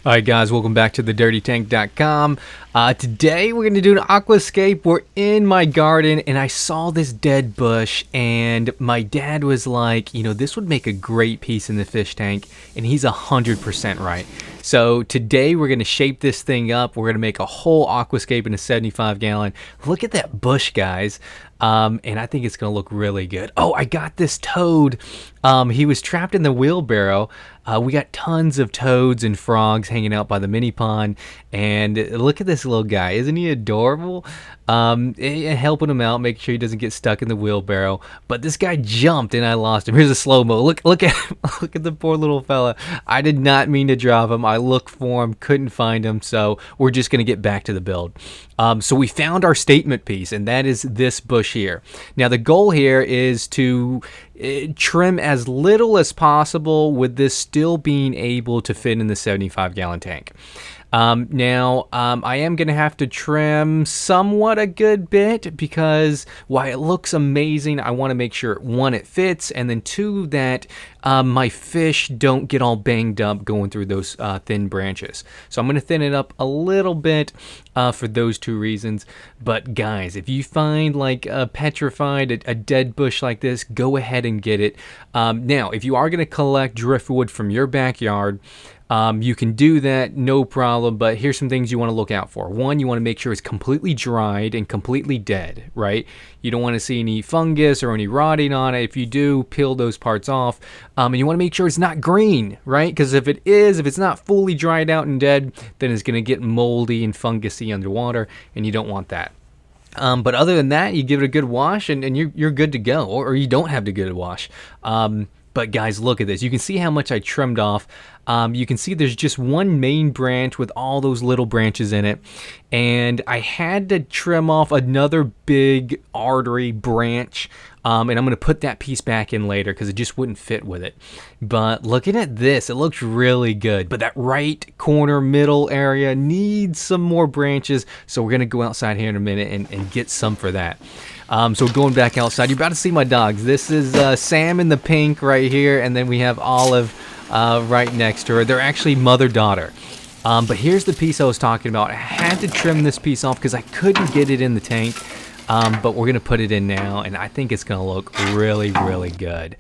Alright guys, welcome back to thedirtytank.com. Today we're going to do an aquascape. We're in my garden and I saw this dead bush and my dad was like, you know, this would make a great piece in the fish tank, and he's 100% right. So today we're going to shape this thing up. We're going to make a whole aquascape in a 75 gallon. Look at that bush, guys. And I think it's going to look really good. Oh, I got this toad. He was trapped in the wheelbarrow. We got tons of toads and frogs hanging out by the mini pond. And look at this little guy. Isn't he adorable? Helping him out, making sure he doesn't get stuck in the wheelbarrow. But this guy jumped and I lost him. Here's a slow-mo. Look at him. Look at the poor little fella. I did not mean to drop him. I looked for him, couldn't find him. So we're just going to get back to the build. So we found our statement piece, and that is this bush here. Now the goal here is to trim as little as possible with this still being able to fit in the 75 gallon tank. I am going to have to trim somewhat a good bit because while it looks amazing, I want to make sure, one, it fits, and then two, that my fish don't get all banged up going through those thin branches. So I'm going to thin it up a little bit for those two reasons. But guys, if you find like a petrified, a dead bush like this, go ahead and get it. Now, if you are going to collect driftwood from your backyard, you can do that, no problem, but here's some things you want to look out for. One, you want to make sure it's completely dried and completely dead, right? You don't want to see any fungus or any rotting on it. If you do, peel those parts off. And you want to make sure it's not green, right? Because if it's not fully dried out and dead, then it's going to get moldy and fungusy underwater, and you don't want that. But other than that, you give it a good wash, and you're good to go, or you don't have to get a wash. But guys, look at this. You can see how much I trimmed off. You can see there's just one main branch with all those little branches in it. And I had to trim off another big artery branch. And I'm going to put that piece back in later because it just wouldn't fit with it. But looking at this, it looks really good. But that right corner middle area needs some more branches. So we're going to go outside here in a minute and get some for that. So going back outside, you're about to see my dogs. This is Sam in the pink right here, and then we have Olive right next to her. They're actually mother-daughter. But here's the piece I was talking about. I had to trim this piece off because I couldn't get it in the tank. But we're going to put it in now, and I think it's going to look really, really good.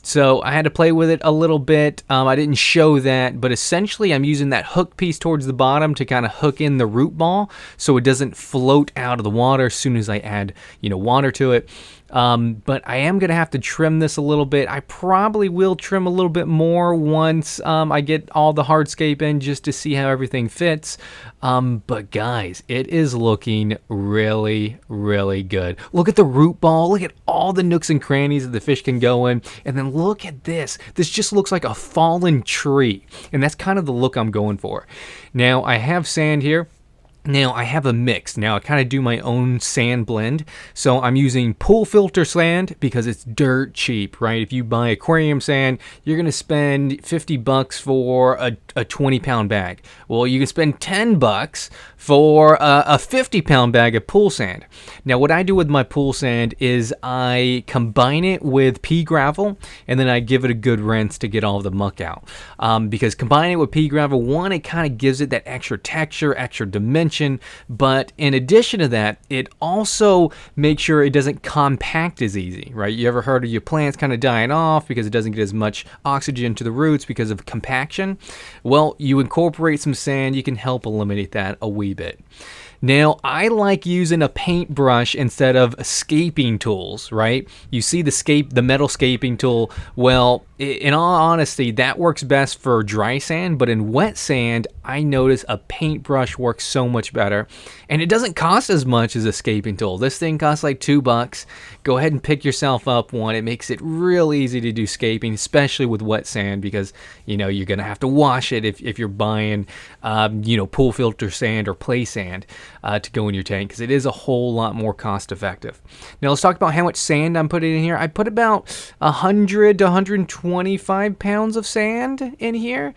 So I had to play with it a little bit. I didn't show that, but essentially I'm using that hook piece towards the bottom to kind of hook in the root ball so it doesn't float out of the water as soon as I add, water to it. But I am going to have to trim this a little bit. I probably will trim a little bit more once I get all the hardscape in just to see how everything fits. But guys, it is looking really, really good. Look at the root ball. Look at all the nooks and crannies that the fish can go in. And then look at this. This just looks like a fallen tree. And that's kind of the look I'm going for. Now, I have sand here. Now, I have a mix. Now, I kind of do my own sand blend. So I'm using pool filter sand because it's dirt cheap, right? If you buy aquarium sand, you're going to spend $50 for a 20-pound bag. Well, you can spend $10 for a 50-pound bag of pool sand. Now, what I do with my pool sand is I combine it with pea gravel, and then I give it a good rinse to get all the muck out. Because combining it with pea gravel, one, it kind of gives it that extra texture, extra dimension. But in addition to that, it also makes sure it doesn't compact as easy, right? You ever heard of your plants kind of dying off because it doesn't get as much oxygen to the roots because of compaction? Well, you incorporate some sand, you can help eliminate that a wee bit. Now, I like using a paintbrush instead of scaping tools, right? You see the metal scaping tool. Well, in all honesty, that works best for dry sand, but in wet sand, I notice a paintbrush works so much better. And it doesn't cost as much as a scaping tool. This thing costs like $2. Go ahead and pick yourself up one. It makes it real easy to do scaping, especially with wet sand, because you're going to have to wash it if you're buying pool filter sand or play sand to go in your tank, because it is a whole lot more cost effective. Now let's talk about how much sand I'm putting in here. I put about 100 to 125 pounds of sand in here.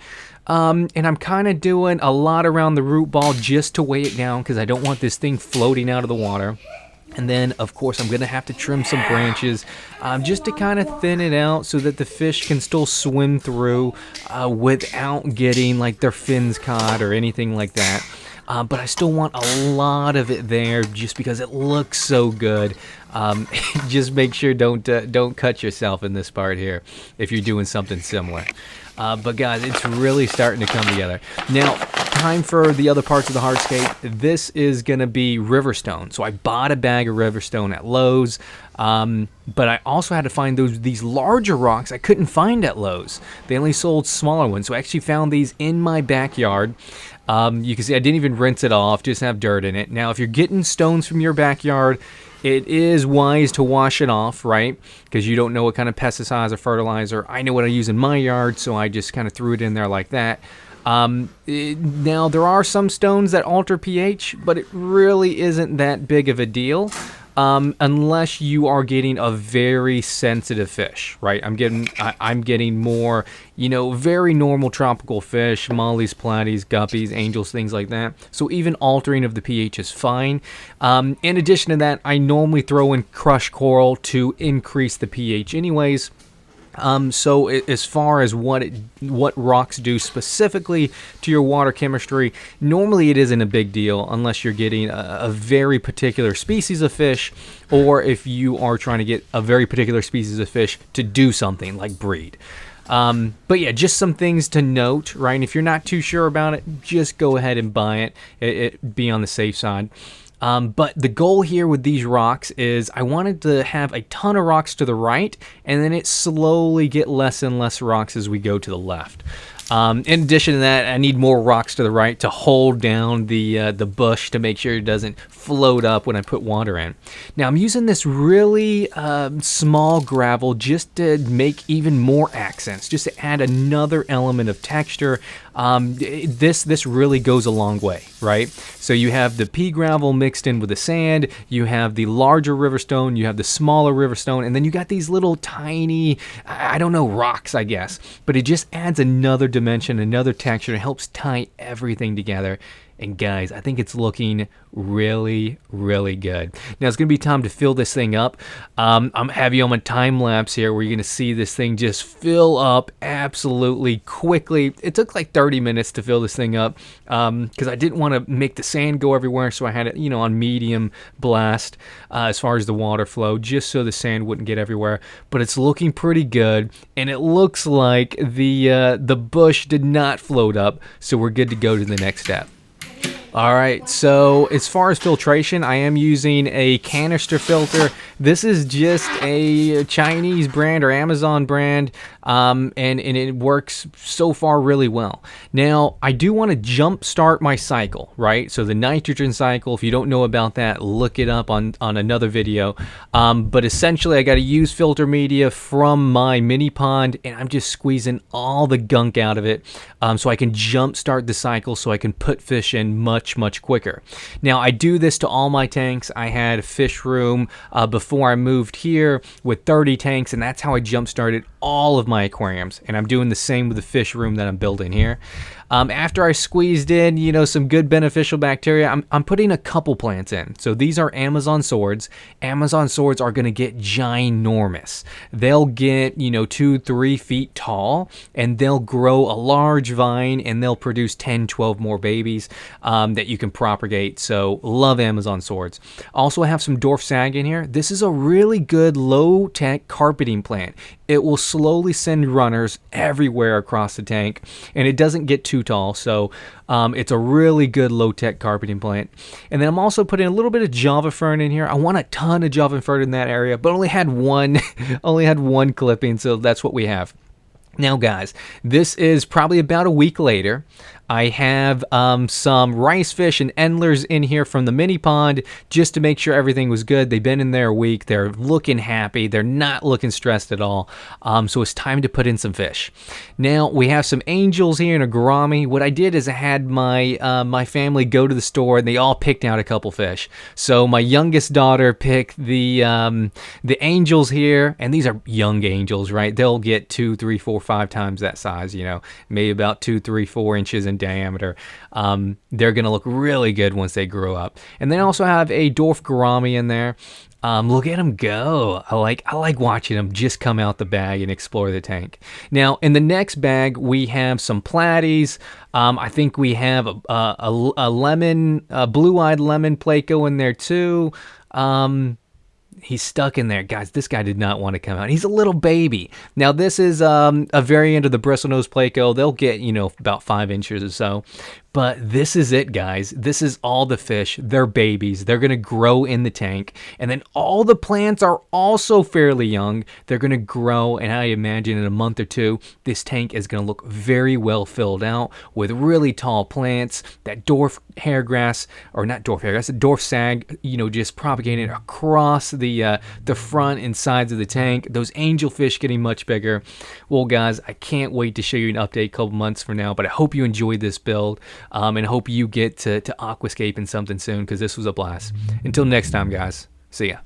And I'm kind of doing a lot around the root ball just to weigh it down because I don't want this thing floating out of the water. And then, of course, I'm going to have to trim some branches just to kind of thin it out so that the fish can still swim through without getting like their fins caught or anything like that. But I still want a lot of it there just because it looks so good. Just make sure don't cut yourself in this part here if you're doing something similar. But guys, it's really starting to come together. Now, time for the other parts of the hardscape. This is going to be riverstone. So I bought a bag of riverstone at Lowe's, but I also had to find these larger rocks I couldn't find at Lowe's. They only sold smaller ones, so I actually found these in my backyard. You can see I didn't even rinse it off, just have dirt in it. Now, if you're getting stones from your backyard, it is wise to wash it off, right? Because you don't know what kind of pesticides or fertilizer. I know what I use in my yard, so I just kind of threw it in there like that. Now, there are some stones that alter pH, but it really isn't that big of a deal. Unless you are getting a very sensitive fish, right? I'm getting more, very normal tropical fish, mollies, platies, guppies, angels, things like that. So even altering of the pH is fine. In addition to that, I normally throw in crushed coral to increase the pH anyways. So as far as what rocks do specifically to your water chemistry, normally it isn't a big deal unless you're getting a very particular species of fish, or if you are trying to get a very particular species of fish to do something like breed. But yeah, just some things to note, right? And if you're not too sure about it, just go ahead and buy it. Be on the safe side. But the goal here with these rocks is I wanted to have a ton of rocks to the right, and then it slowly get less and less rocks as we go to the left. In addition to that, I need more rocks to the right to hold down the bush to make sure it doesn't float up when I put water in. Now I'm using this really small gravel just to make even more accents, just to add another element of texture. This really goes a long way, right? So you have the pea gravel mixed in with the sand, you have the larger riverstone, you have the smaller riverstone, and then you got these little tiny, I don't know, rocks, I guess. But it just adds another dimension, another texture, and helps tie everything together. And guys, I think it's looking really, really good. Now it's going to be time to fill this thing up. I'm having you on my time lapse here where you're going to see this thing just fill up absolutely quickly. It took like 30 minutes to fill this thing up because I didn't want to make the sand go everywhere, so I had it, on medium blast as far as the water flow, just so the sand wouldn't get everywhere. But it's looking pretty good, and it looks like the bush did not float up, so we're good to go to the next step. Alright, so as far as filtration, I am using a canister filter. This is just a Chinese brand or Amazon brand, and it works so far really well. Now, I do want to jump start my cycle, right? So the nitrogen cycle, if you don't know about that, look it up on another video. But essentially, I got to use filter media from my mini pond, and I'm just squeezing all the gunk out of it so I can jump start the cycle so I can put fish in much quicker. Now, I do this to all my tanks. I had a fish room before I moved here with 30 tanks, and that's how I jump started all of my aquariums, and I'm doing the same with the fish room that I'm building here. After I squeezed in, some good beneficial bacteria, I'm putting a couple plants in. So these are Amazon swords. Amazon swords are going to get ginormous. They'll get, 2-3 feet tall, and they'll grow a large vine, and they'll produce 10-12 more babies that you can propagate. So love Amazon swords. Also, I have some dwarf sag in here. This is a really good low-tech carpeting plant. It will slowly send runners everywhere across the tank, and it doesn't get too tall, so it's a really good low-tech carpeting plant. And then I'm also putting a little bit of Java fern in here. I want a ton of Java fern in that area, but only had one clipping, so that's what we have. Now, guys, this is probably about a week later. I have some rice fish and endlers in here from the mini pond just to make sure everything was good. They've been in there a week. They're looking happy. They're not looking stressed at all. So it's time to put in some fish. Now, we have some angels here and a gourami. What I did is I had my family go to the store, and they all picked out a couple fish. So my youngest daughter picked the angels here, and these are young angels, right? They'll get 2, 3, 4, 5 times that size, you know, maybe about 2, 3, 4 inches in diameter. They're going to look really good once they grow up. And then I also have a dwarf gourami in there. Look at them go. I like watching them just come out the bag and explore the tank. Now, in the next bag, we have some platies. I think we have a lemon, blue-eyed lemon pleco in there too. He's stuck in there. Guys, this guy did not want to come out. He's a little baby. Now, this is a variant of the bristlenose pleco. They'll get, you know, about 5 inches or so. But this is it, guys. This is all the fish. They're babies. They're going to grow in the tank. And then all the plants are also fairly young. They're going to grow, and I imagine in a month or two, this tank is going to look very well filled out with really tall plants. That dwarf hairgrass, or not dwarf hairgrass, the dwarf sag, you know, just propagating across the front and sides of the tank. Those angelfish getting much bigger. Well, guys, I can't wait to show you an update a couple months from now, but I hope you enjoyed this build. And hope you get to aquascape in something soon, because this was a blast. Until next time, guys. See ya.